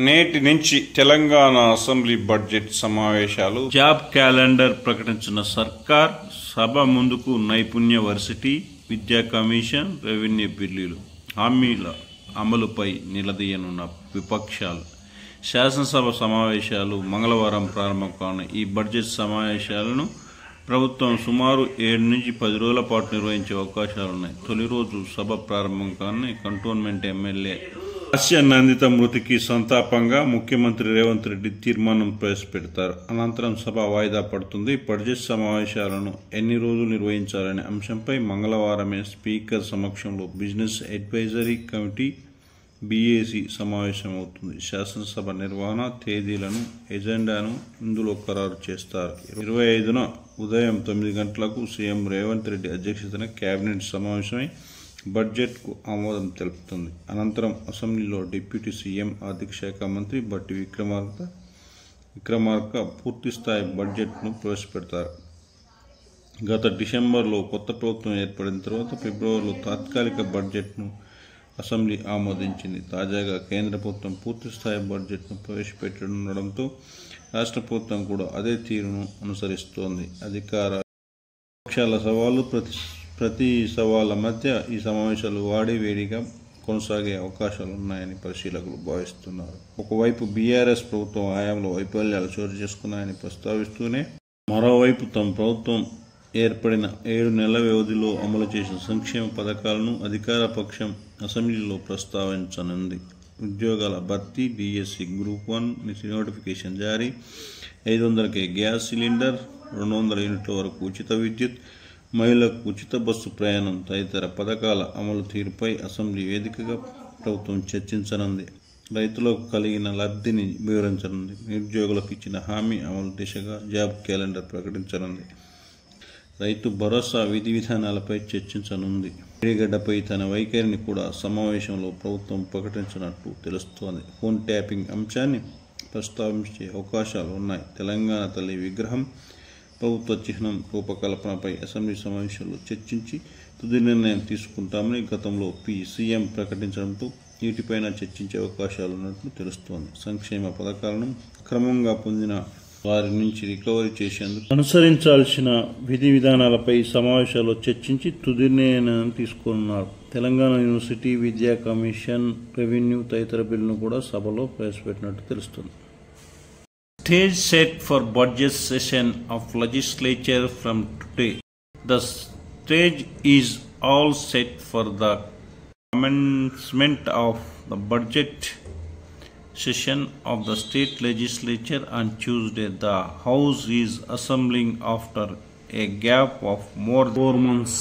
నేటి నుంచి Telangana assembly budget సమావేశాలు. జాబ్ క్యాలెండర్ ప్రకటించిన సర్కార్, సభ ముందుకు నైపుణ్య వర్సిటీ, విద్యా కమిషన్, రెవెన్యూ బిల్లులు, హామీల అమలుపై నిలదీయనున్న విపక్షాలు. శాసనసభ సమావేశాలు మంగళవారం ప్రారంభం కానున్న ఈ బడ్జెట్ సమావేశాలను ప్రభుత్వం సుమారు 7 నుంచి 10 రోజుల పాటు నిర్వహించే అవకాశాలున్నాయి. తొలి రోజు సభ ప్రారంభం కానున్న కంటోన్మెంట్ ఎమ్మెల్యే హాస్య నందిత మృతికి సంతాపంగా ముఖ్యమంత్రి రేవంత్ రెడ్డి తీర్మానం ప్రవేశపెడతారు. అనంతరం సభ వాయిదా పడుతుంది. బడ్జెట్ సమావేశాలను ఎన్ని రోజులు నిర్వహించాలనే అంశంపై మంగళవారమే స్పీకర్ సమక్షంలో బిజినెస్ అడ్వైజరీ కమిటీ బీఏసీ సమావేశమవుతుంది. శాసనసభ నిర్వహణ తేదీలను, ఎజెండాను ఇందులో ఖరారు చేస్తారు. 25న ఉదయం 9 గంటలకు సీఎం రేవంత్ రెడ్డి అధ్యక్షతన కేబినెట్ సమావేశమై బడ్జెట్కు ఆమోదం తెలుపుతుంది. అనంతరం అసెంబ్లీలో డిప్యూటీ సీఎం, ఆర్థిక శాఖ మంత్రి బట్టి విక్రమార్క పూర్తిస్థాయి బడ్జెట్ను ప్రవేశపెడతారు. గత డిసెంబర్లో కొత్త ప్రభుత్వం ఏర్పడిన తర్వాత ఫిబ్రవరిలో తాత్కాలిక బడ్జెట్ను అసెంబ్లీ ఆమోదించింది. తాజాగా కేంద్ర ప్రభుత్వం పూర్తిస్థాయి బడ్జెట్ను ప్రవేశపెట్టనుండడంతో రాష్ట్ర ప్రభుత్వం కూడా అదే తీరును అనుసరిస్తోంది. అధికార పక్షాల సవాళ్లు, ప్రతి సవాళ్ల మధ్య ఈ సమావేశాలు వేడిగా కొనసాగే అవకాశాలున్నాయని పరిశీలకులు భావిస్తున్నారు. ఒకవైపు బీఆర్ఎస్ ప్రభుత్వం హయాంలో వైఫల్యాలు చోటు చేసుకున్నాయని ప్రస్తావిస్తూనే, మరోవైపు తమ ప్రభుత్వం ఏర్పడిన 7 నెలల వ్యవధిలో అమలు చేసిన సంక్షేమ పథకాలను అధికార పక్షం అసెంబ్లీలో ప్రస్తావించనుంది. ఉద్యోగాల భర్తీ, డిఎస్సి గ్రూప్ 1 నోటిఫికేషన్ జారీ, 500కే గ్యాస్ సిలిండర్, 200 యూనిట్ల వరకు ఉచిత విద్యుత్, మహిళలకు ఉచిత బస్సు ప్రయాణం తదితర పథకాల అమలు తీరుపై అసెంబ్లీ వేదికగా ప్రభుత్వం చర్చించనుంది. రైతులకు కలిగిన లబ్ధిని వివరించనుంది. నిరుద్యోగులకు ఇచ్చిన హామీ అమలు దిశగా జాబ్ క్యాలెండర్ ప్రకటించనుంది. రైతు భరోసా విధి విధానాలపై చర్చించనుంది. మేడిగడ్డపై తన వైఖరిని కూడా సమావేశంలో ప్రభుత్వం ప్రకటించినట్టు తెలుస్తోంది. ఫోన్ ట్యాపింగ్ అంశాన్ని ప్రస్తావించే అవకాశాలు ఉన్నాయి. తెలంగాణ తల్లి విగ్రహం, ప్రభుత్వ చిహ్నం రూపకల్పనపై అసెంబ్లీ సమావేశాల్లో చర్చించి తుది నిర్ణయం తీసుకుంటామని గతంలో సీఎం ప్రకటించడంతో వీటిపైన చర్చించే అవకాశాలున్నట్లు తెలుస్తోంది. సంక్షేమ పథకాలను క్రమంగా పొందిన వారి నుంచి రికవరీ చేసేందుకు అనుసరించాల్సిన విధి విధానాలపై సమావేశాల్లో చర్చించి తుది నిర్ణయం తీసుకోనున్నారు. తెలంగాణ యూనివర్సిటీ, విద్యా కమిషన్, రెవెన్యూ తదితర బిల్లును కూడా సభలో ప్రవేశపెట్టినట్టు తెలుస్తుంది. Stage set for budget session of legislature from today. The stage is all set for the commencement of the budget session of the state legislature on Tuesday. The House is assembling after a gap of more than 4 months.